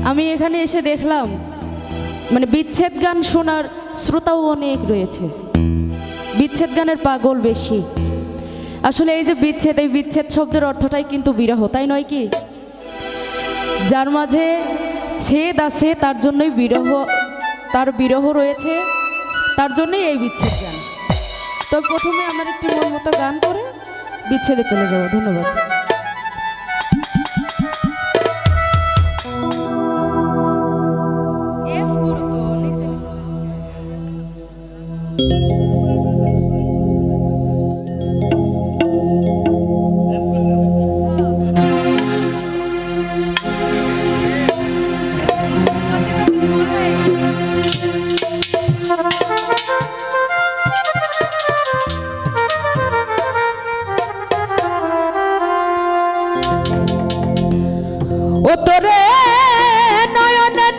আমি এখানে এসে দেখলাম মানে বিচ্ছেদ গান শোনার শ্রোতাও অনেক রয়েছে, বিচ্ছেদ গানের পাগল বেশি। আসলে এই যে বিচ্ছেদ, এই বিচ্ছেদ শব্দের অর্থটাই কিন্তু বিরহ, তাই নয় কি? যার মাঝে ছেদ আছে তার জন্যই বিরহ, তার বিরহ রয়েছে, তার জন্যই এই বিচ্ছেদ গান। তো প্রথমে আমার একটি মন মতো গান করে বিচ্ছেদে চলে যাব। ধন্যবাদ। ও তোরে নয়নে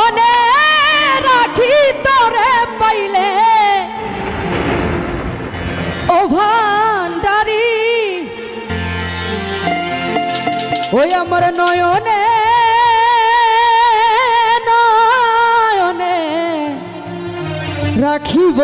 ওনে রাখি তোরে পাইলে ও ভান্ডারি, ওই আমার নয়নে নয়নে রাখিব